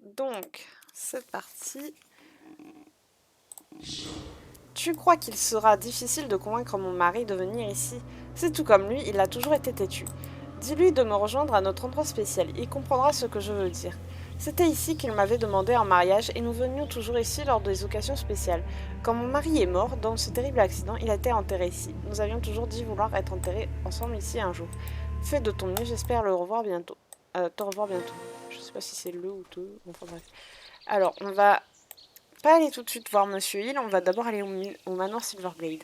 Donc, c'est parti. Tu crois qu'il sera difficile de convaincre mon mari de venir ici? C'est tout comme lui, il a toujours été têtu. Dis-lui de me rejoindre à notre endroit spécial, il comprendra ce que je veux dire. C'était ici qu'il m'avait demandé en mariage et nous venions toujours ici lors des occasions spéciales. Quand mon mari est mort, dans ce terrible accident, il a été enterré ici. Nous avions toujours dit vouloir être enterrés ensemble ici un jour. Fais de ton mieux, j'espère le revoir bientôt. Te revoir bientôt. Je sais pas si c'est le ou te. Enfin bref. Alors, on va pas aller tout de suite voir Monsieur Hill, on va d'abord aller au manoir Silverglade.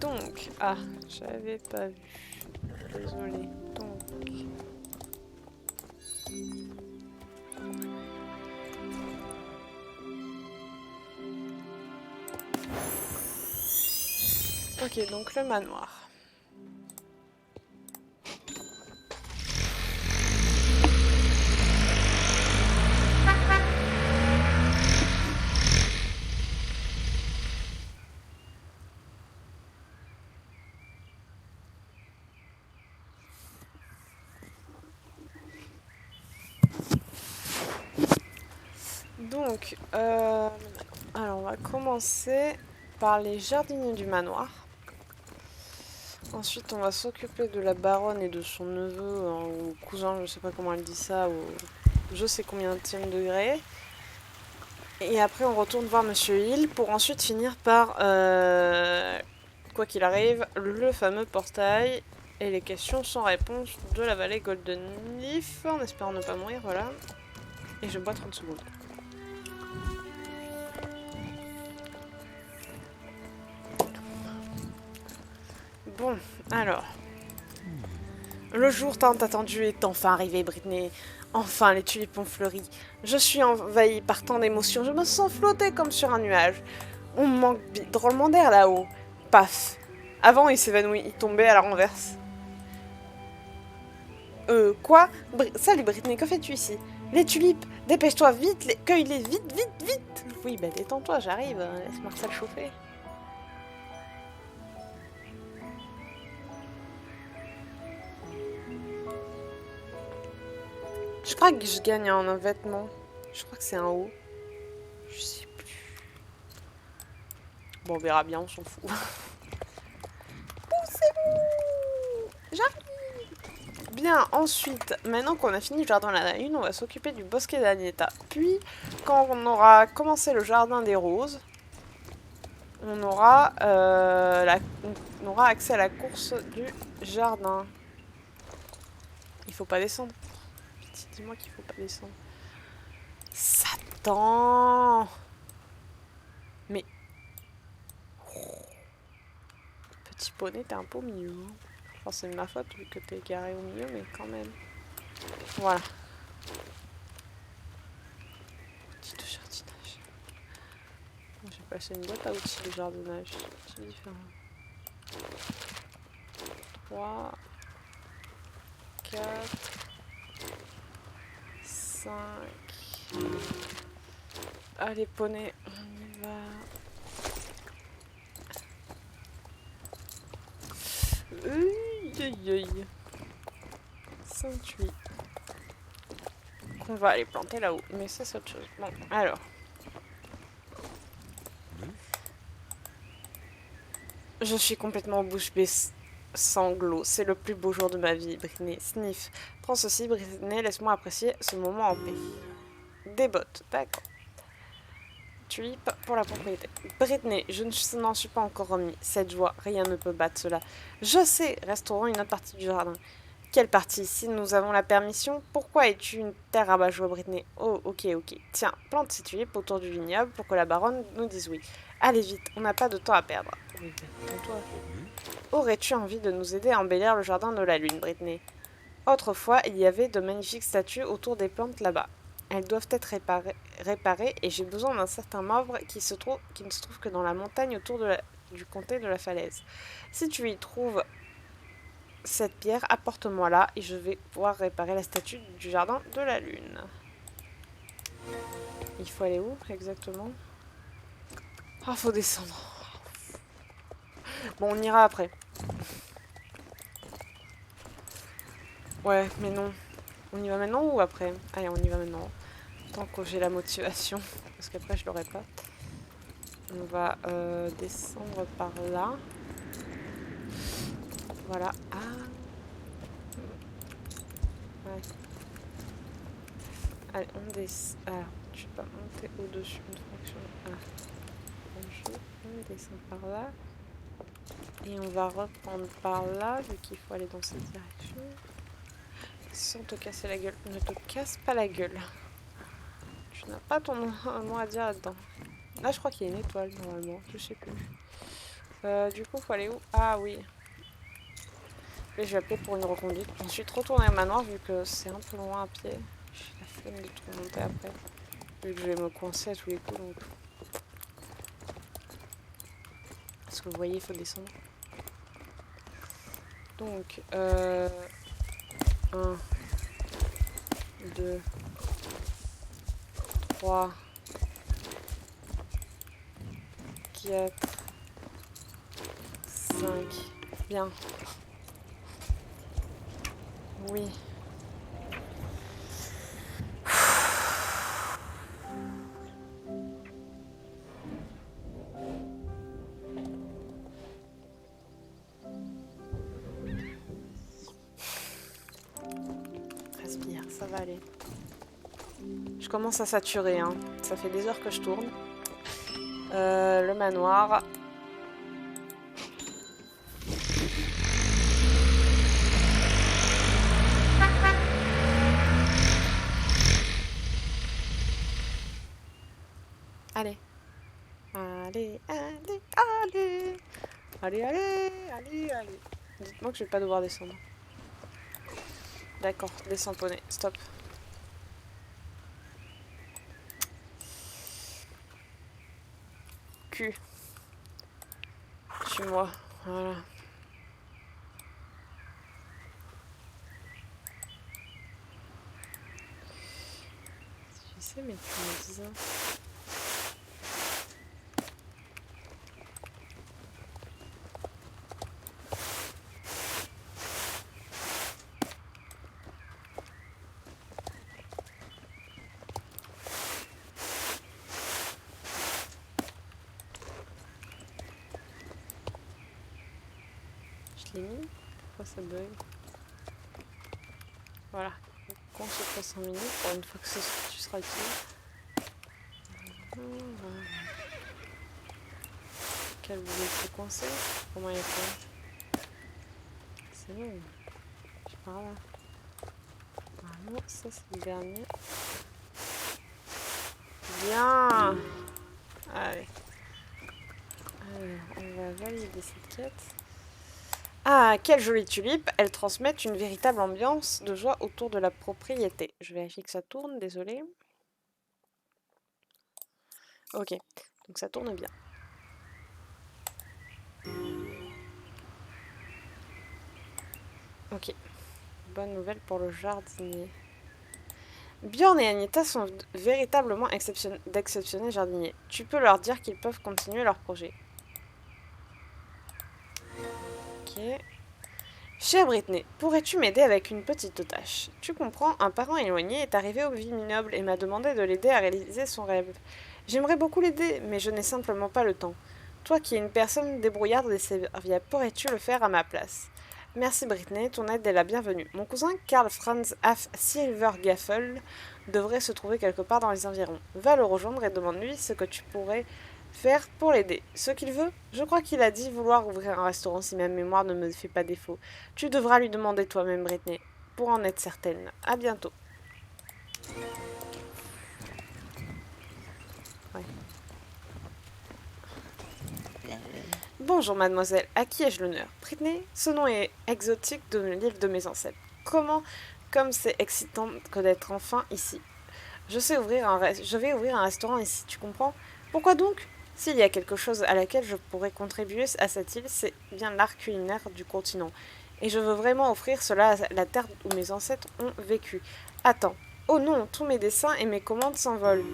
Donc, ah, j'avais pas vu. Désolée. Donc, ok, donc le manoir. Donc, alors on va commencer par les jardiniers du manoir. Ensuite, on va s'occuper de la baronne et de son neveu, ou cousin, je sais pas comment elle dit ça, ou je sais combien de degré. Et après, on retourne voir Monsieur Hill pour ensuite finir par, quoi qu'il arrive, le fameux portail et les questions sans réponse de la vallée Golden Leaf, en espérant ne pas mourir, voilà. Et je bois 30 secondes. Bon, alors. Le jour tant attendu est enfin arrivé, Britney. Enfin, les tulipes ont fleuri. Je suis envahie par tant d'émotions. Je me sens flotter comme sur un nuage. On me manque drôlement d'air là-haut. Paf. Avant, il s'évanouit. Il tombait à la renverse. Quoi? Salut, Britney, que fais-tu ici? Les tulipes. Dépêche-toi, vite. Cueille-les vite, vite, vite. Oui, bah détends-toi, j'arrive. Laisse Marcel chauffer. Je crois que je gagne un vêtement. Je crois que c'est un haut. Je sais plus. Bon, on verra bien, on s'en fout. Poussez-vous! J'arrive! Bien, ensuite, maintenant qu'on a fini le jardin de la lune, on va s'occuper du bosquet d'Agneta. Puis, quand on aura commencé le jardin des roses, on aura accès à la course du jardin. Il faut pas descendre. Dis-moi qu'il faut pas descendre. Satan! Mais... Petit poney, t'es un peu au milieu. Enfin, c'est de ma faute vu que t'es garé au milieu, mais quand même. Voilà. Petit de jardinage. J'ai passé une boîte à outils de jardinage. C'est différent. 3, 4, 5. Allez, poney, on y va. Aïe, aïe. 58. Qu'on va aller planter là-haut. Mais ça, c'est autre chose. Bon, alors. Je suis complètement bouche bée sanglot. C'est le plus beau jour de ma vie, Britney. Sniff. Prends ceci, Britney. Laisse-moi apprécier ce moment en paix. Des bottes. D'accord. Tulipe pour la propriété. Britney, je n'en suis pas encore remis. Cette joie, rien ne peut battre cela. Je sais, restaurons une autre partie du jardin. Quelle partie? Si nous avons la permission, pourquoi es-tu une terre rabat-joie, Britney? Oh, ok. Tiens, plante ces tulipes autour du vignoble pour que la baronne nous dise oui. Allez vite, on n'a pas de temps à perdre. Oui, toi. Aurais-tu envie de nous aider à embellir le jardin de la lune, Britney? Autrefois, il y avait de magnifiques statues autour des plantes là-bas. Elles doivent être réparées et j'ai besoin d'un certain marbre qui ne se trouve que dans la montagne autour du comté de la falaise. Si tu y trouves cette pierre, apporte-moi-la et je vais pouvoir réparer la statue du jardin de la lune. Il faut aller où exactement? Ah, faut descendre. Bon, on ira après. Ouais, mais non. On y va maintenant ou après? Allez, on y va maintenant. Tant que j'ai la motivation. Parce qu'après, je l'aurai pas. On va descendre par là. Voilà. Ah. Ouais. Allez, on descend. Ah, tu peux pas monter au-dessus une fraction. Ah. On descend par là. Et on va reprendre par là, vu qu'il faut aller dans cette direction. Sans te casser la gueule. Ne te casse pas la gueule. Tu n'as pas ton mot à dire là-dedans. Là, je crois qu'il y a une étoile, normalement. Je sais plus. Du coup, faut aller où? Ah oui. Et je vais appeler pour une reconduite. Ensuite, retourner au manoir, vu que c'est un peu loin à pied. J'ai la flemme de tout remonter après. Vu que je vais me coincer à tous les coups, donc... Parce que vous voyez, il faut descendre. Donc, 1, 2, 3, 4, 5. Bien. Oui. Respire, ça va aller. Je commence à saturer, hein. Ça fait des heures que je tourne. Le manoir. Allez. Allez, allez, allez. Allez, allez, allez, allez. Dites-moi que je vais pas devoir descendre. D'accord, descends poney, stop. Cul. Suis-moi, voilà. Je sais, mais tu me dis ça. Je l'ai mis. Pourquoi ça bug? Voilà. Qu'on se fasse 5 minutes pour une fois que tu seras utile. Voilà. Quel boulot est coincé? Comment il y a quoi? C'est bon. Je suis par là. Normalement, ça c'est le dernier. Bien. Allez. Alors, on va valider cette quête. Ah, quelle jolie tulipe! Elles transmettent une véritable ambiance de joie autour de la propriété. Je vérifie que ça tourne, désolé. Ok, donc ça tourne bien. Ok, bonne nouvelle pour le jardinier. Bjorn et Anita sont véritablement d'exceptionnels jardiniers. Tu peux leur dire qu'ils peuvent continuer leur projet. Ok. Chère Britney, pourrais-tu m'aider avec une petite tâche? Tu comprends, un parent éloigné est arrivé au vignoble et m'a demandé de l'aider à réaliser son rêve. J'aimerais beaucoup l'aider, mais je n'ai simplement pas le temps. Toi qui es une personne débrouillarde et serviable, pourrais-tu le faire à ma place? Merci Britney, ton aide est la bienvenue. Mon cousin Karl Franz af Silvergaffel devrait se trouver quelque part dans les environs. Va le rejoindre et demande-lui ce que tu pourrais faire pour l'aider. Ce qu'il veut, je crois qu'il a dit vouloir ouvrir un restaurant si ma mémoire ne me fait pas défaut. Tu devras lui demander toi-même, Britney, pour en être certaine. À bientôt. Ouais. Bonjour mademoiselle, à qui ai-je l'honneur? Britney, ce nom est exotique de l'île de mes ancêtres. Comme c'est excitant que d'être enfin ici. Je vais ouvrir un restaurant ici, tu comprends? Pourquoi donc? S'il y a quelque chose à laquelle je pourrais contribuer à cette île, c'est bien l'art culinaire du continent. Et je veux vraiment offrir cela à la terre où mes ancêtres ont vécu. Attends. Oh non, tous mes dessins et mes commandes s'envolent.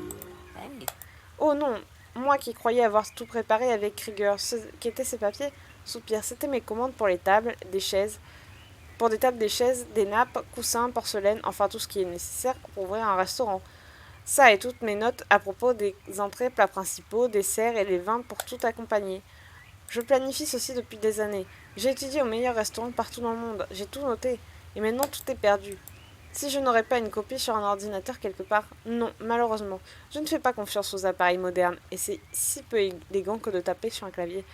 Oh non, moi qui croyais avoir tout préparé avec rigueur, ce qu'étaient ces papiers? Soupir, c'était mes commandes pour les tables, des chaises, pour des tables, des chaises, des nappes, coussins, porcelaine, enfin tout ce qui est nécessaire pour ouvrir un restaurant. Ça et toutes mes notes à propos des entrées, plats principaux, desserts et les vins pour tout accompagner. Je planifie ceci depuis des années. J'ai étudié au meilleur restaurant partout dans le monde, j'ai tout noté, et maintenant tout est perdu. Si je n'aurais pas une copie sur un ordinateur quelque part, non, malheureusement. Je ne fais pas confiance aux appareils modernes, et c'est si peu élégant que de taper sur un clavier.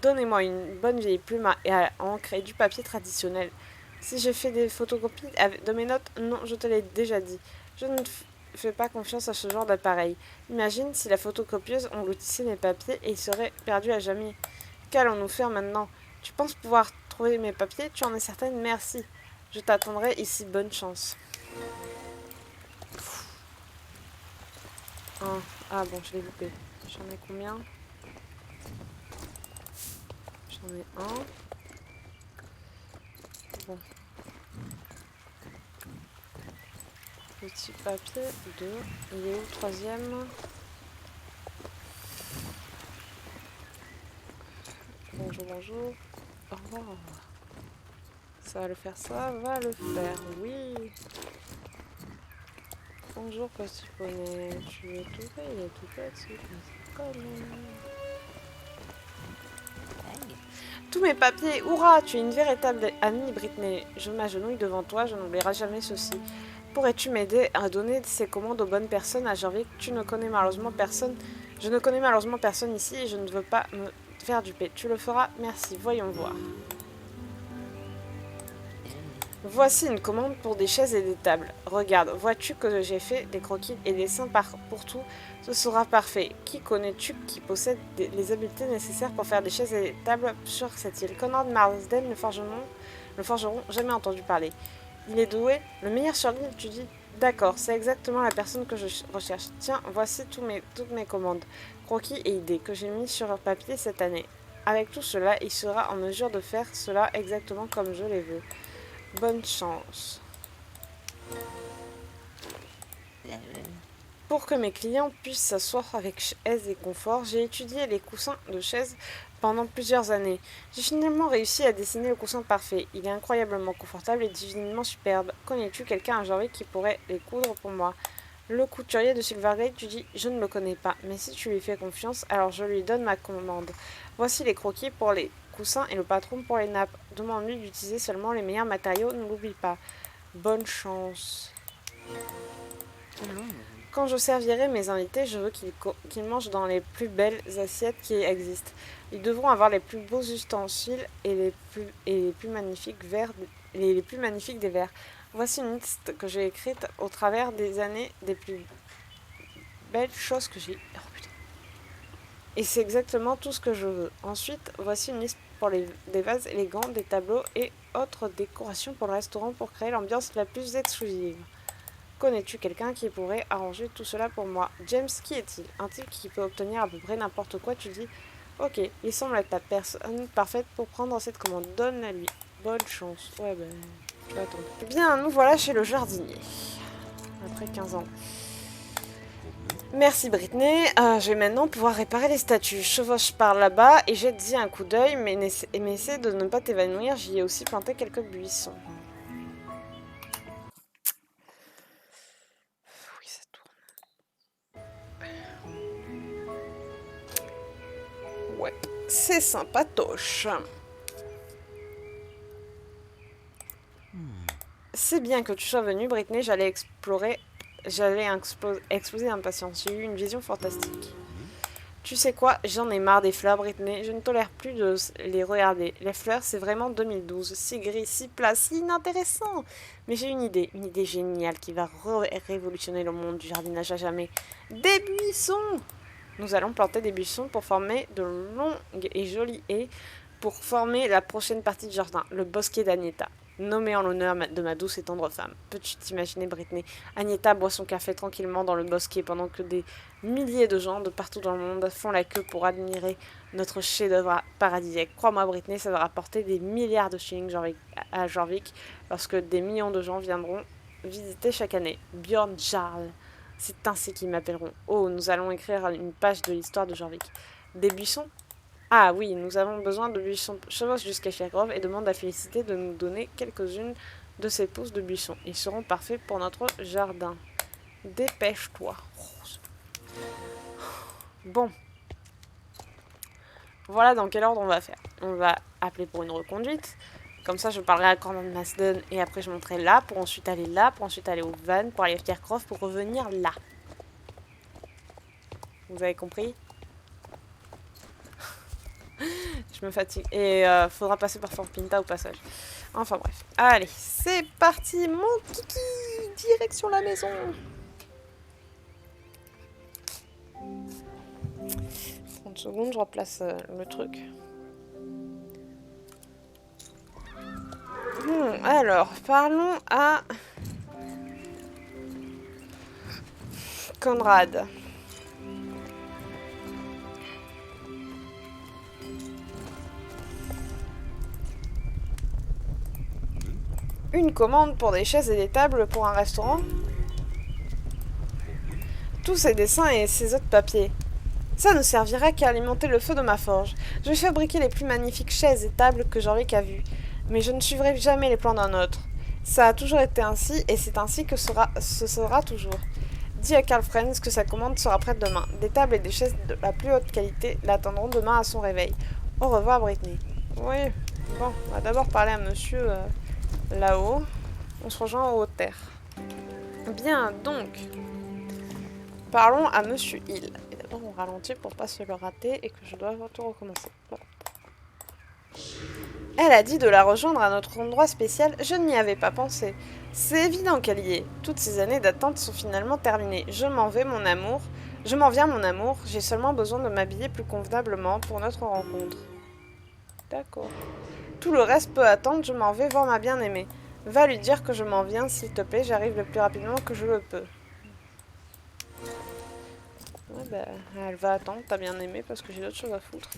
Donnez-moi une bonne vieille plume à encre et du papier traditionnel. Si j'ai fait des photocopies de mes notes, non, je te l'ai déjà dit. Je ne fais pas confiance à ce genre d'appareil. Imagine si la photocopieuse engloutissait mes papiers et ils seraient perdus à jamais. Qu'allons-nous faire maintenant? Tu penses pouvoir trouver mes papiers? Tu en es certaine? Merci. Je t'attendrai ici, bonne chance. Un. Ah bon, je l'ai loupé. J'en ai combien? J'en ai un. Bon. Petit papier, 2. Il est où le troisième? Bonjour, bonjour. Au revoir, au revoir. Ça va le faire, ça va le faire, oui. Bonjour, petit poney. Tu es tout fait, il est tout petit, comme tous mes papiers, hurrah! Tu es une véritable amie, Britney. Je m'agenouille devant toi, je n'oublierai jamais ceci. Pourrais-tu m'aider à donner ces commandes aux bonnes personnes à Jorvik? Tu ne connais malheureusement personne. Je ne connais malheureusement personne ici et je ne veux pas me faire duper. Tu le feras? Merci, voyons voir. Voici une commande pour des chaises et des tables. Regarde, vois-tu que j'ai fait des croquis et des dessins pour tout? Ce sera parfait. Qui connais-tu qui possède les habiletés nécessaires pour faire des chaises et des tables sur cette île? Conrad Marsden, le forgeron, jamais entendu parler. Il est doué? Le meilleur sur l'île, tu dis? D'accord, c'est exactement la personne que je recherche. Tiens, voici toutes mes commandes, croquis et idées que j'ai mis sur papier cette année. Avec tout cela, il sera en mesure de faire cela exactement comme je les veux. Bonne chance. Pour que mes clients puissent s'asseoir avec aise et confort, j'ai étudié les coussins de chaise pendant plusieurs années. J'ai finalement réussi à dessiner le coussin parfait. Il est incroyablement confortable et divinement superbe. Connais-tu quelqu'un à Jorvik qui pourrait les coudre pour moi? Le couturier de Silverglade, tu dis, je ne le connais pas, mais si tu lui fais confiance, alors je lui donne ma commande. Voici les croquis pour les coussins et le patron pour les nappes. Demande-lui d'utiliser seulement les meilleurs matériaux, ne l'oublie pas. Bonne chance. Quand je servirai mes invités, je veux qu'ils mangent dans les plus belles assiettes qui existent. Ils devront avoir les plus beaux ustensiles et les plus magnifiques des verres. Voici une liste que j'ai écrite au travers des années des plus belles choses que j'ai. Oh, putain. Et c'est exactement tout ce que je veux. Ensuite, voici une liste pour des vases élégants, des tableaux et autres décorations pour le restaurant pour créer l'ambiance la plus exclusive. Connais-tu quelqu'un qui pourrait arranger tout cela pour moi? James, qui est-il? Un type qui peut obtenir à peu près n'importe quoi, tu dis. Ok, il semble être la personne parfaite pour prendre cette commande. Donne-la lui. Bonne chance. Ouais, ben, je vais attendre. Eh bien, nous voilà chez le jardinier. Après 15 ans. Merci Britney. Je vais maintenant pouvoir réparer les statues. Chevauche par là-bas et jette-y un coup d'œil, mais essaie de ne pas t'évanouir. J'y ai aussi planté quelques buissons. Ouais, c'est sympatoche. C'est bien que tu sois venue, Britney. J'allais exploser d'impatience. J'ai eu une vision fantastique. Tu sais quoi? J'en ai marre des fleurs, Britney. Je ne tolère plus de les regarder. Les fleurs, c'est vraiment 2012. Si gris, si plat, si inintéressant. Mais j'ai une idée géniale qui va révolutionner le monde du jardinage à jamais. Des buissons! Nous allons planter des buissons pour former de longues et jolies haies pour former la prochaine partie du jardin, le bosquet d'Agneta, nommé en l'honneur de ma douce et tendre femme. Peux-tu t'imaginer, Britney? Agneta boit son café tranquillement dans le bosquet pendant que des milliers de gens de partout dans le monde font la queue pour admirer notre chef-d'œuvre paradisiaque. Crois-moi, Britney, ça va rapporter des milliards de shillings à Jorvik lorsque des millions de gens viendront visiter chaque année. Björn Jarl. C'est ainsi qu'ils m'appelleront. Oh, nous allons écrire une page de l'histoire de Jorvik. Des buissons? Ah oui, nous avons besoin de buissons. Chevauche jusqu'à Fairgrove et demande à Félicité de nous donner quelques-unes de ces pousses de buissons. Ils seront parfaits pour notre jardin. Dépêche-toi. Bon. Voilà dans quel ordre on va faire. On va appeler pour une reconduite. Comme ça, je parlerai à Cornan Masden et après je monterai là pour ensuite aller là, pour ensuite aller au van, pour aller à Fairgrove, pour revenir là. Vous avez compris? Je me fatigue. Et faudra passer par Fort Pinta au passage. Enfin bref. Allez, c'est parti, mon kiki! Direction la maison! 30 secondes, je replace le truc. Alors, parlons à Conrad. Une commande pour des chaises et des tables pour un restaurant? Tous ces dessins et ces autres papiers. Ça ne servira qu'à alimenter le feu de ma forge. Je vais fabriquer les plus magnifiques chaises et tables que Jorvik a vues. Mais je ne suivrai jamais les plans d'un autre. Ça a toujours été ainsi, et c'est ainsi que ce sera toujours. Dis à Karl Franz que sa commande sera prête demain. Des tables et des chaises de la plus haute qualité l'attendront demain à son réveil. Au revoir, Brittany. Oui, bon, on va d'abord parler à monsieur là-haut. On se rejoint en haute terre. Bien, donc, parlons à monsieur Hill. Et d'abord, on ralentit pour pas se le rater et que je dois tout recommencer. Voilà. Elle a dit de la rejoindre à notre endroit spécial, je n'y avais pas pensé. C'est évident qu'elle y est. Toutes ces années d'attente sont finalement terminées. Je m'en viens, mon amour. J'ai seulement besoin de m'habiller plus convenablement pour notre rencontre. D'accord. Tout le reste peut attendre, je m'en vais voir ma bien-aimée. Va lui dire que je m'en viens, s'il te plaît, j'arrive le plus rapidement que je le peux. Ouais, bah, elle va attendre ta bien-aimée parce que j'ai d'autres choses à foutre.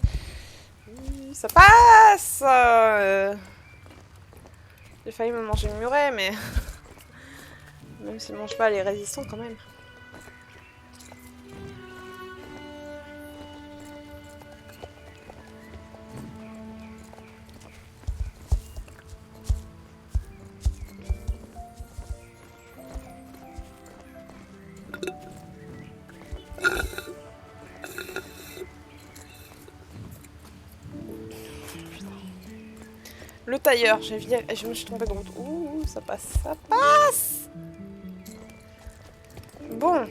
Ça passe. J'ai failli me manger le muret, mais... même si mon cheval est résistant quand même. Le tailleur, je me suis trompée de route. Ouh, ça passe, ça passe. Bon.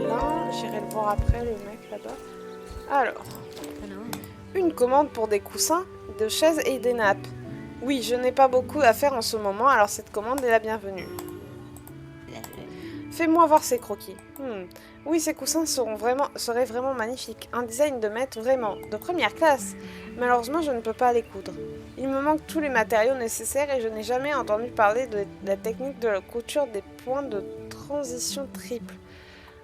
Là, j'irai le voir après, le mec là-bas. Alors. Une commande pour des coussins, de chaises et des nappes. Oui, je n'ai pas beaucoup à faire en ce moment, alors cette commande est la bienvenue. Fais-moi voir ces croquis. Oui, ces coussins seraient vraiment magnifiques. Un design de maître vraiment, de première classe. Malheureusement, je ne peux pas les coudre. Il me manque tous les matériaux nécessaires et je n'ai jamais entendu parler de la technique de la couture des points de transition triple.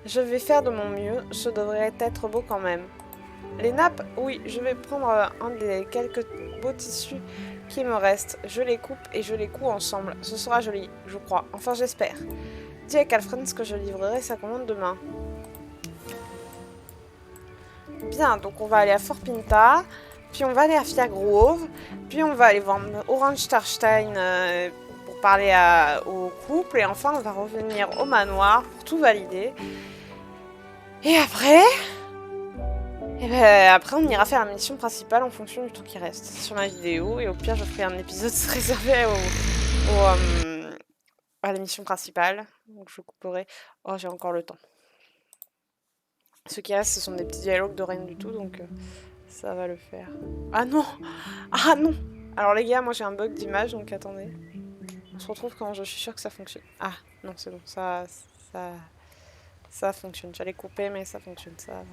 Je vais faire de mon mieux, ce devrait être beau quand même. Les nappes, oui, je vais prendre un des quelques beaux tissus qui me restent. Je les coupe et je les couds ensemble. Ce sera joli, je crois. Enfin, j'espère. Dis à Calfrance que je livrerai sa commande demain. Bien, donc on va aller à Fort Pinta, puis on va aller à Fairgrove, puis on va aller voir Orange Starstein pour parler au couple, et enfin on va revenir au manoir pour tout valider. Et après... Et ben, après on ira faire la mission principale en fonction du temps qui reste sur ma vidéo, et au pire je ferai un épisode réservé à la mission principale, donc je couperai. Oh, j'ai encore le temps. Ce qui reste, ce sont des petits dialogues de rien du tout, donc ça va le faire. Ah non! Ah non! Alors les gars, moi j'ai un bug d'image, donc attendez. On se retrouve quand je suis sûre que ça fonctionne. Ah non, c'est bon, ça fonctionne. J'allais couper, mais ça fonctionne, ça va.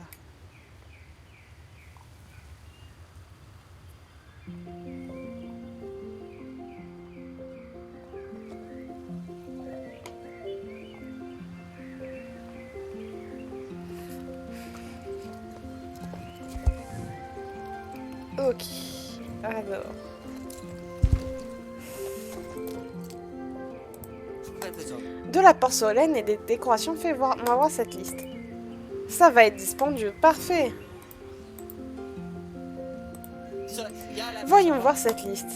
Ok, alors... De la porcelaine et des décorations, fais-moi voir cette liste. Ça va être dispendieux, parfait. Voyons voir cette liste.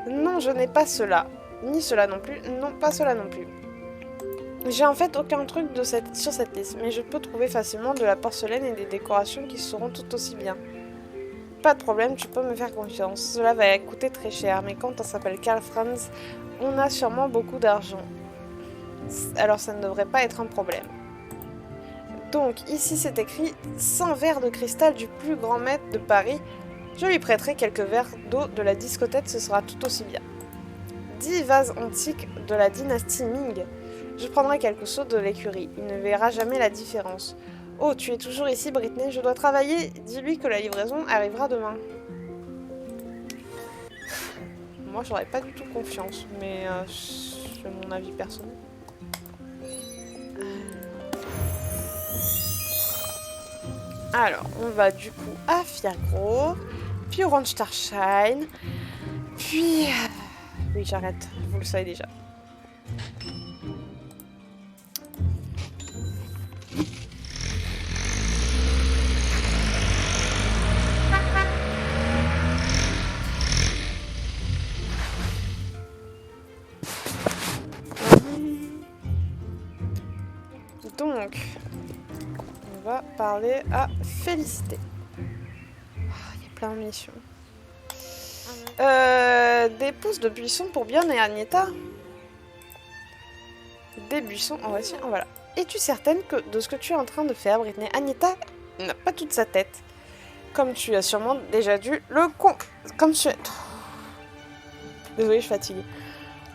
Non, je n'ai pas cela. Ni cela non plus. Non, pas cela non plus. J'ai en fait aucun truc sur cette liste, mais je peux trouver facilement de la porcelaine et des décorations qui seront tout aussi bien. Pas de problème, tu peux me faire confiance. Cela va coûter très cher, mais quand on s'appelle Karl Franz, on a sûrement beaucoup d'argent. Alors ça ne devrait pas être un problème. Donc, ici c'est écrit 100 verres de cristal du plus grand maître de Paris. Je lui prêterai quelques verres d'eau de la discothèque, ce sera tout aussi bien. 10 vases antiques de la dynastie Ming. Je prendrai quelques seaux de l'écurie. Il ne verra jamais la différence. Oh, tu es toujours ici, Britney. Je dois travailler. Dis-lui que la livraison arrivera demain. Moi, j'aurais pas du tout confiance, mais c'est mon avis personnel. Alors, on va du coup à Fiagro, puis au Randstarsheim, puis... Oui, j'arrête, vous le savez déjà. Donc, on va parler à Félicité. Il y a plein de missions. Des pousses de buissons pour Björn et Agneta. Des buissons, en voici un, voilà. Es-tu certaine de ce que tu es en train de faire, Britney? Agneta n'a pas toute sa tête. Comme tu as sûrement déjà dû le Désolée, je suis fatiguée.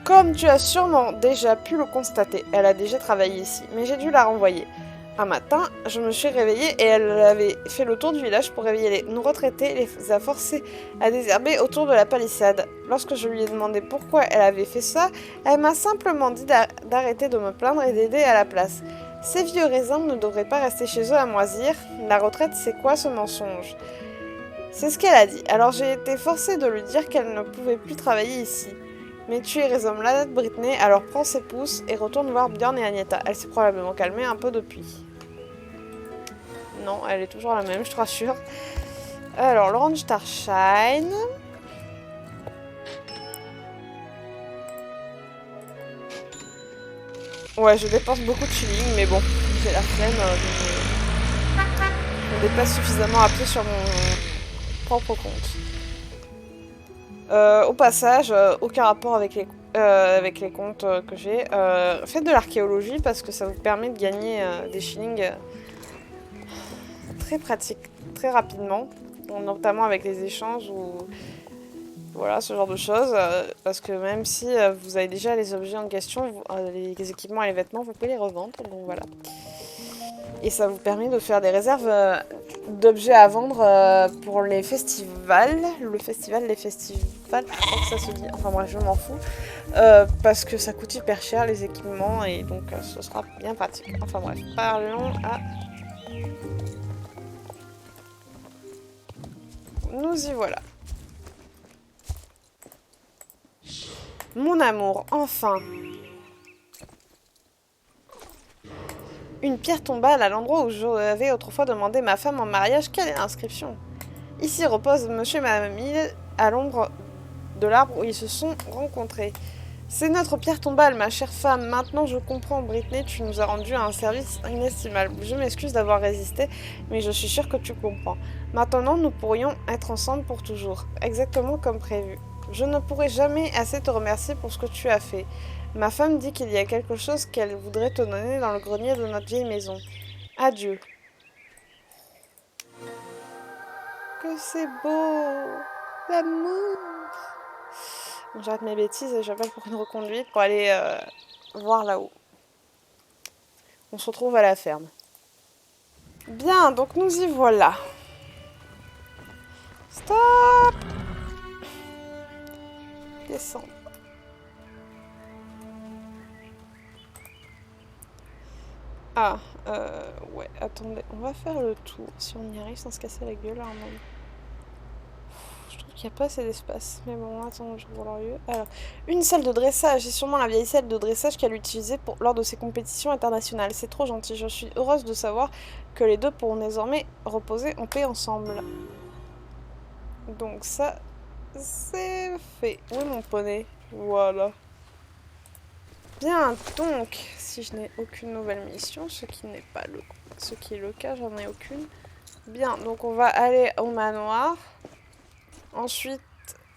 Comme tu as sûrement déjà pu le constater, elle a déjà travaillé ici, mais j'ai dû la renvoyer. Un matin, je me suis réveillée et elle avait fait le tour du village pour réveiller nos retraités et les a forcés à désherber autour de la palissade. Lorsque je lui ai demandé pourquoi elle avait fait ça, elle m'a simplement dit d'arrêter de me plaindre et d'aider à la place. Ces vieux raisins ne devraient pas rester chez eux à moisir. La retraite, c'est quoi ce mensonge? C'est ce qu'elle a dit. Alors j'ai été forcée de lui dire qu'elle ne pouvait plus travailler ici. Mais tu es raisonnable, Britney, alors prends ses pouces et retourne voir Björn et Agneta. Elle s'est probablement calmée un peu depuis. Non, elle est toujours la même, je te rassure. Alors, l'Orange Starshine. Ouais, je dépense beaucoup de shilling, mais bon, j'ai la flemme je me déplace suffisamment à pied sur mon propre compte. Au passage, aucun rapport avec les comptes que j'ai. Faites de l'archéologie parce que ça vous permet de gagner des shillings très pratiques, très rapidement, notamment avec les échanges ou voilà ce genre de choses. Parce que même si vous avez déjà les objets en question, les équipements et les vêtements, vous pouvez les revendre. Donc voilà. Et ça vous permet de faire des réserves d'objets à vendre pour les festivals. Le festival, les festivals, je crois que ça se dit. Enfin bref, je m'en fous. Parce que ça coûte hyper cher les équipements et donc ce sera bien pratique. Enfin bref, parlons à... Nous y voilà. Mon amour, enfin. Une pierre tombale à l'endroit où j'avais autrefois demandé ma femme en mariage. Quelle est l'inscription? Ici repose monsieur et madame Hill à l'ombre de l'arbre où ils se sont rencontrés. C'est notre pierre tombale, ma chère femme. Maintenant je comprends, Britney, tu nous as rendu un service inestimable. Je m'excuse d'avoir résisté, mais je suis sûre que tu comprends. Maintenant, nous pourrions être ensemble pour toujours, exactement comme prévu. Je ne pourrai jamais assez te remercier pour ce que tu as fait. Ma femme dit qu'il y a quelque chose qu'elle voudrait te donner dans le grenier de notre vieille maison. Adieu. Que c'est beau! L'amour! J'arrête mes bêtises et j'appelle pour une reconduite pour aller voir là-haut. On se retrouve à la ferme. Bien, donc nous y voilà. Stop! Descendre. Ah, ouais, attendez, on va faire le tour. Si on y arrive sans se casser la gueule à un moment. Je trouve qu'il n'y a pas assez d'espace. Mais bon, attends, je vois l'enlieu. Alors, une salle de dressage. C'est sûrement la vieille salle de dressage qu'elle utilisait lors de ses compétitions internationales. C'est trop gentil. Je suis heureuse de savoir que les deux pourront désormais reposer en paix ensemble. Donc ça, c'est fait. Où est mon poney? Voilà. Bien, donc, si je n'ai aucune nouvelle mission, ce qui n'est pas le ce qui est le cas, j'en ai aucune. Bien, donc on va aller au manoir. Ensuite,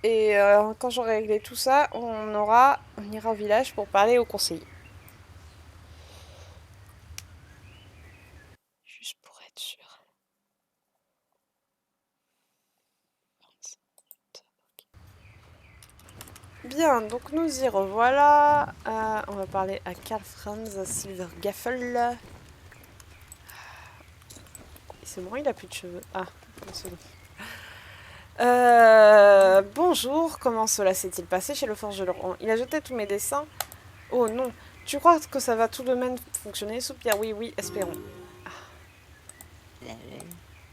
quand j'aurai réglé tout ça, on ira au village pour parler au conseiller. Juste pour être sûr. Bien, donc nous y revoilà. On va parler à Karl Franz Silvergaffel. C'est bon, il a plus de cheveux. Ah, c'est bon. Bonjour, comment cela s'est-il passé chez le forgeron? Il a jeté tous mes dessins. Oh non, tu crois que ça va tout de même fonctionner? Soupir, oui, oui, espérons. Ah.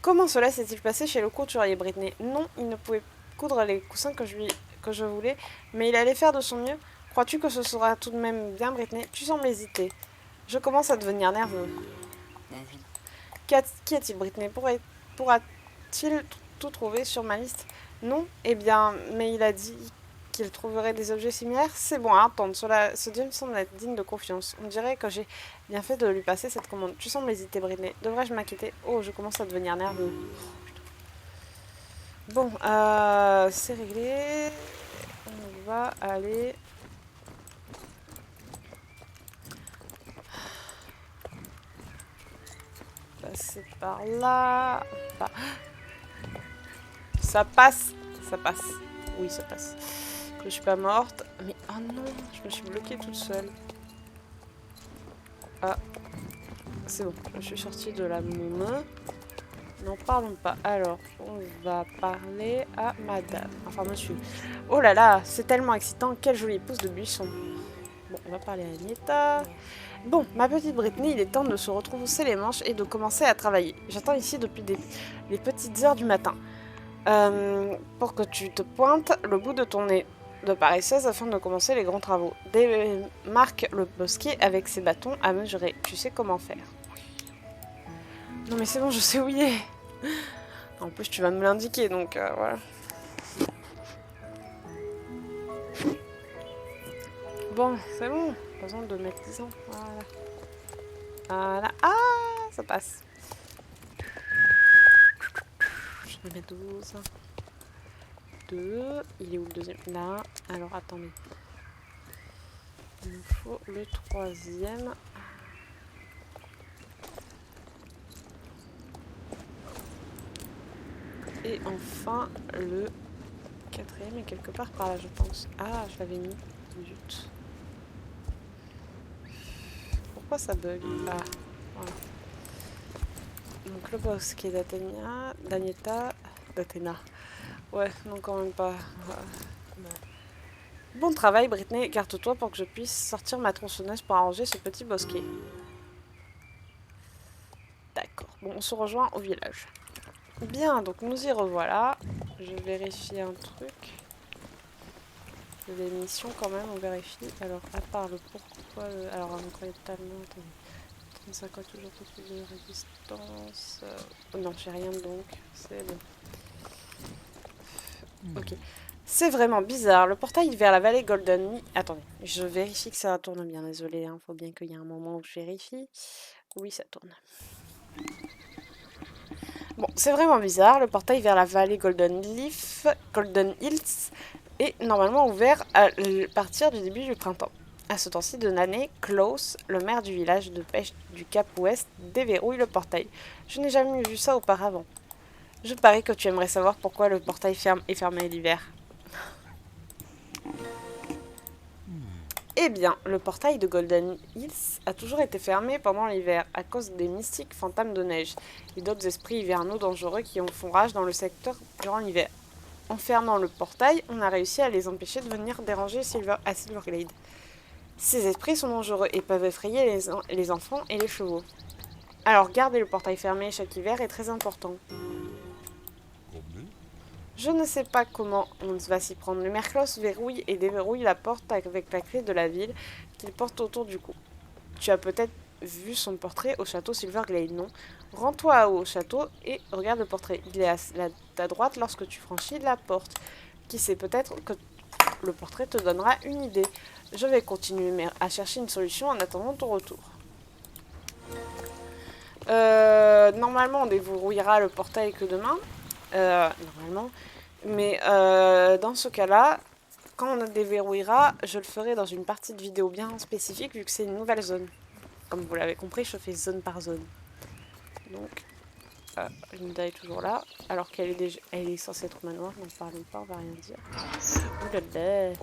Comment cela s'est-il passé chez le couturier Britney? Non, il ne pouvait coudre les coussins que je voulais, mais il allait faire de son mieux. Crois-tu que ce sera tout de même bien, Britney? Tu sembles hésiter. Je commence à devenir nerveux. Qu'y a-t-il, Britney? Pourra-t-il tout trouver sur ma liste? Non? Eh bien, mais il a dit qu'il trouverait des objets similaires. C'est bon à entendre. Ce Dieu me semble être digne de confiance. On dirait que j'ai bien fait de lui passer cette commande. Tu sembles hésiter, Britney. Devrais-je m'inquiéter? Oh, je commence à devenir nerveux. Bon, c'est réglé. On va aller... passer par là. Enfin, ça passe. Ça passe. Oui, ça passe. Que je suis pas morte. Mais oh non, je me suis bloquée toute seule. Ah. C'est bon, je suis sortie de la moume. N'en parlons pas. Alors, on va parler à madame. Enfin, monsieur. Oh là là, c'est tellement excitant. Quelle jolie pousse de buisson. Bon, on va parler à Agneta. Bon, ma petite Britney, il est temps de se retrousser les manches et de commencer à travailler. J'attends ici depuis les petites heures du matin. Pour que tu te pointes le bout de ton nez de paresseuse afin de commencer les grands travaux. Démarque le bosquet avec ses bâtons à mesurer. Tu sais comment faire. Non mais c'est bon, je sais où il est. En plus, tu vas me l'indiquer, donc voilà. Bon, c'est bon. Pas besoin de mettre 10 ans. Voilà. Voilà. Ah, ça passe. Je vais mettre 12. 2. Il est où le deuxième? Là. Alors, attendez. Il nous faut le troisième. Et enfin, le quatrième est quelque part par là, je pense. Ah, je l'avais mis. Zut. Pourquoi ça bug? Ah, voilà. Donc le bosquet d'Agneta, d'Athéna. Ouais, non quand même pas. Bon travail Britney, garde-toi pour que je puisse sortir ma tronçonneuse pour arranger ce petit bosquet. D'accord, bon on se rejoint au village. Bien, donc nous y revoilà. Je vérifie un truc. Les missions quand même, on vérifie. Alors à part le pourquoi... Alors incroyable talent, attendez. 35 ans toujours plus de résistance. Non, j'ai rien donc. C'est bon. Ok. C'est vraiment bizarre. Le portail vers la vallée Golden... Attendez, je vérifie que ça tourne bien. Désolé, hein. Faut bien qu'il y ait un moment où je vérifie. Oui, ça tourne. Bon, c'est vraiment bizarre. Le portail vers la vallée Golden Hills est normalement ouvert à partir du début du printemps. À ce temps-ci de l'année, Klaus, le maire du village de pêche du Cap Ouest, déverrouille le portail. Je n'ai jamais vu ça auparavant. Je parie que tu aimerais savoir pourquoi le portail est fermé l'hiver. Eh bien, le portail de Golden Hills a toujours été fermé pendant l'hiver à cause des mystiques fantômes de neige et d'autres esprits hivernaux dangereux qui font rage dans le secteur durant l'hiver. En fermant le portail, on a réussi à les empêcher de venir déranger Silverglade. Ces esprits sont dangereux et peuvent effrayer les enfants et les chevaux. Alors garder le portail fermé chaque hiver est très important. Je ne sais pas comment on va s'y prendre. Le Merclos verrouille et déverrouille la porte avec la clé de la ville qu'il porte autour du cou. Tu as peut-être vu son portrait au château Silverglade, non? Rends-toi au château et regarde le portrait. Il est à ta droite lorsque tu franchis la porte. Qui sait, peut-être que le portrait te donnera une idée. Je vais continuer à chercher une solution en attendant ton retour. Normalement, on déverrouillera le portail que demain. Normalement. Mais dans ce cas-là, quand on déverrouillera, je le ferai dans une partie de vidéo bien spécifique vu que c'est une nouvelle zone. Comme vous l'avez compris, je fais zone par zone. Donc, Linda est toujours là, alors qu'elle est déjà, elle est censée être au manoir, donc parlons pas, on va rien dire. Oulala.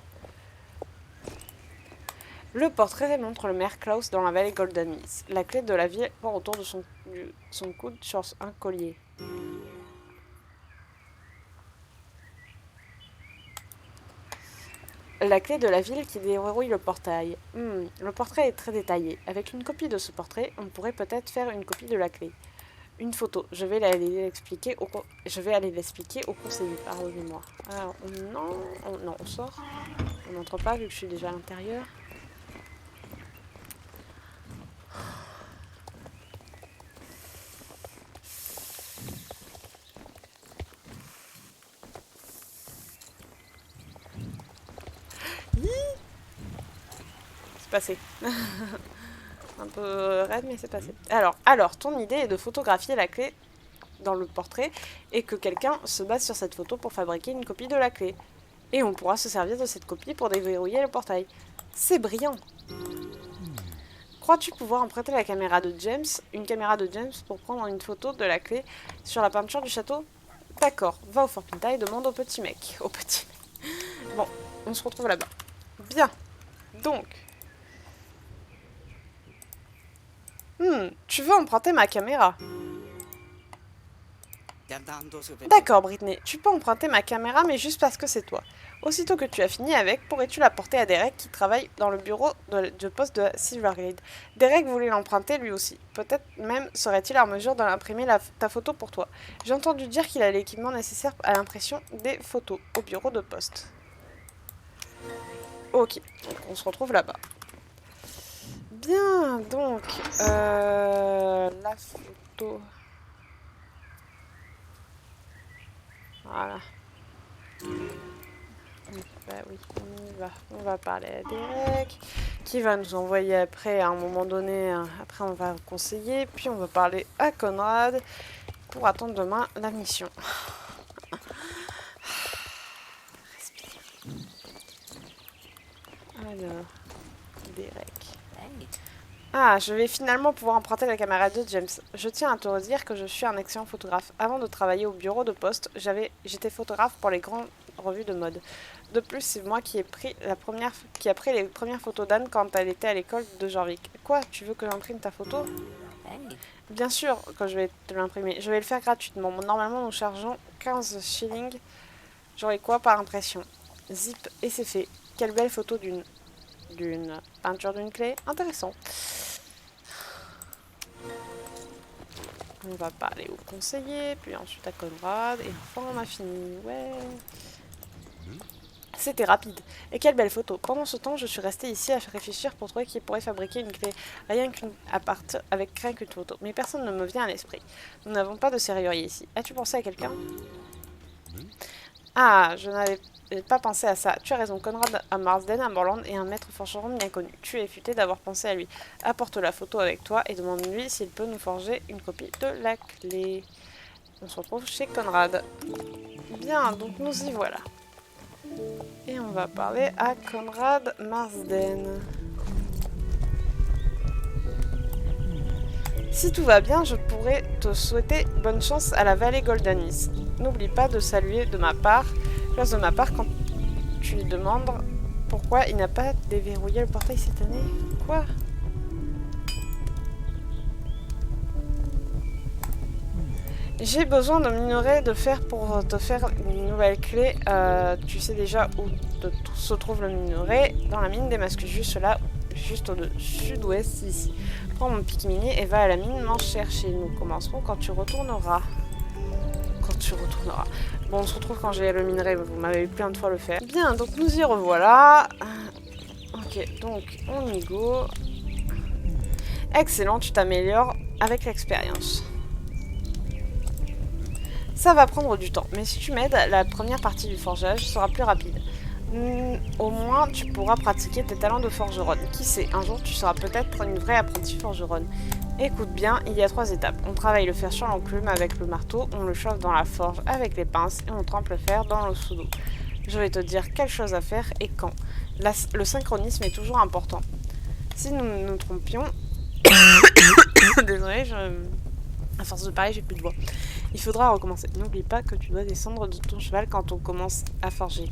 Le portrait montre le maire Klaus dans la vallée Goldenis. La clé de la ville pend autour de son coude sur un collier. La clé de la ville qui déverrouille le portail. Le portrait est très détaillé. Avec une copie de ce portrait, on pourrait peut-être faire une copie de la clé. Une photo. Je vais aller l'expliquer au conseiller. Pardonnez-moi. Alors, non, on sort. On n'entre pas vu que je suis déjà à l'intérieur. C'est passé. Un peu raide, mais c'est passé. Alors, ton idée est de photographier la clé dans le portrait et que quelqu'un se base sur cette photo pour fabriquer une copie de la clé. Et on pourra se servir de cette copie pour déverrouiller le portail. C'est brillant. Crois-tu pouvoir emprunter la caméra de James, une caméra de James pour prendre une photo de la clé sur la peinture du château? D'accord, va au Fort Pinta et demande au petit mec. Bon, on se retrouve là-bas. Bien. Donc... tu veux emprunter ma caméra? D'accord, Britney, tu peux emprunter ma caméra, mais juste parce que c'est toi. Aussitôt que tu as fini avec, pourrais-tu la porter à Derek qui travaille dans le bureau de poste de Silverglade? Derek voulait l'emprunter lui aussi. Peut-être même serait-il en mesure de l'imprimer ta photo pour toi. J'ai entendu dire qu'il a l'équipement nécessaire à l'impression des photos au bureau de poste. Ok, donc on se retrouve là-bas. Bien, donc, la photo... Voilà. Bah oui, on va parler à Derek, qui va nous envoyer après, à un moment donné, après on va conseiller, puis on va parler à Conrad pour attendre demain la mission. Respire. Alors, Derek. Ah, je vais finalement pouvoir emprunter la caméra de James. Je tiens à te dire que je suis un excellent photographe. Avant de travailler au bureau de poste, j'étais photographe pour les grandes revues de mode. De plus, c'est moi qui a pris les premières photos d'Anne quand elle était à l'école de Jorvik. Quoi, tu veux que j'imprime ta photo? Bien sûr que je vais te l'imprimer. Je vais le faire gratuitement. Normalement, nous chargeons 15 shillings. J'aurai quoi par impression? Zip, et c'est fait. Quelle belle photo d'une peinture d'une clé. Intéressant. On va parler au conseiller, puis ensuite à Conrad, et enfin on a fini. Ouais. C'était rapide. Et quelle belle photo. Pendant ce temps, je suis restée ici à réfléchir pour trouver qui pourrait fabriquer une clé. Rien qu'une photo. Mais personne ne me vient à l'esprit. Nous n'avons pas de serrurier ici. As-tu pensé à quelqu'un? Ah, je n'avais pas pensé à ça. Tu as raison, Conrad à Marsden, à Morland, est un maître forgeron bien connu. Tu es futé d'avoir pensé à lui. Apporte la photo avec toi et demande-lui s'il peut nous forger une copie de la clé. On se retrouve chez Conrad. Bien, donc nous y voilà. Et on va parler à Conrad Marsden. Si tout va bien, je pourrais te souhaiter bonne chance à la vallée Goldenis. N'oublie pas de saluer de ma part quand tu lui demandes pourquoi il n'a pas déverrouillé le portail cette année. Quoi? J'ai besoin de minerais de fer pour te faire une nouvelle clé. Tu sais déjà où se trouve le minerai? Dans la mine des masques, juste là, juste au sud-ouest ici. Prends mon pic minier et va à la mine m'en chercher. Nous commencerons quand tu retourneras. Quand tu tu retourneras. Bon, on se retrouve quand j'ai le minerai, vous m'avez eu plein de fois le faire. Bien, donc nous y revoilà. Ok, donc on y go. Excellent, tu t'améliores avec l'expérience. Ça va prendre du temps, mais si tu m'aides, la première partie du forgeage sera plus rapide. Au moins, tu pourras pratiquer tes talents de forgeronne. Qui sait, un jour, tu seras peut-être une vraie apprentie forgeronne. Écoute bien, il y a 3 étapes. On travaille le fer sur l'enclume avec le marteau, on le chauffe dans la forge avec les pinces et on trempe le fer dans l'eau sous l'eau. Je vais te dire quelle chose à faire et quand. Le synchronisme est toujours important. Si nous nous trompions... Désolée, à force de parler, j'ai plus de voix. Il faudra recommencer. N'oublie pas que tu dois descendre de ton cheval quand on commence à forger.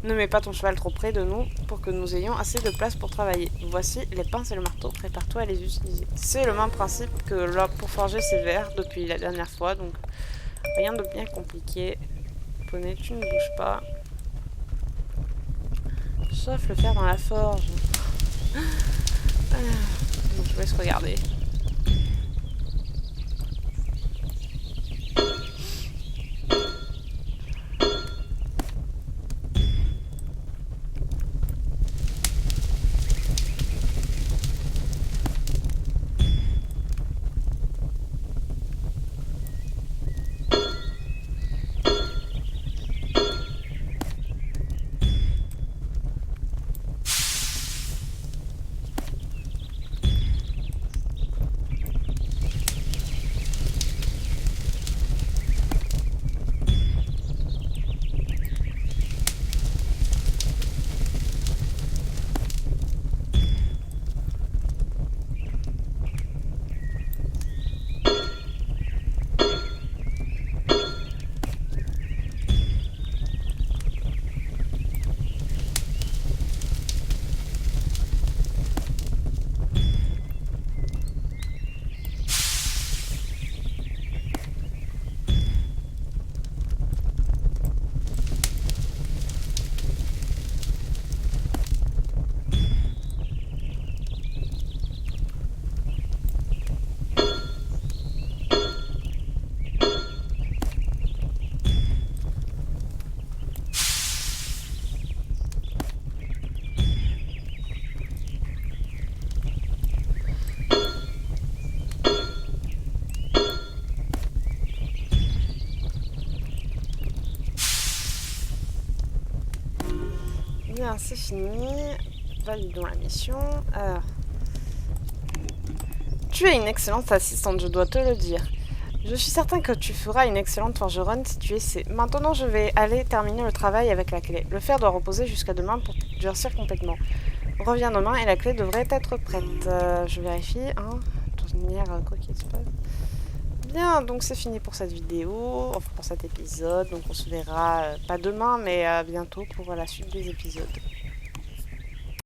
Ne mets pas ton cheval trop près de nous pour que nous ayons assez de place pour travailler. Voici les pinces et le marteau, prépare-toi à les utiliser. C'est le même principe que là pour forger ces verres depuis la dernière fois, donc rien de bien compliqué. Poney, tu ne bouges pas. Sauf le fer dans la forge. Donc, je vous laisse regarder. Bien, c'est fini. Validons la mission. Alors. Tu es une excellente assistante, je dois te le dire. Je suis certain que tu feras une excellente forgeronne si tu essaies. Maintenant, je vais aller terminer le travail avec la clé. Le fer doit reposer jusqu'à demain pour durcir complètement. Reviens demain et la clé devrait être prête. Je vérifie. Hein. Tournière coquille, c'est pas... Bien, donc c'est fini pour cette vidéo, enfin pour cet épisode. Donc on se verra pas demain, mais bientôt pour la suite des épisodes.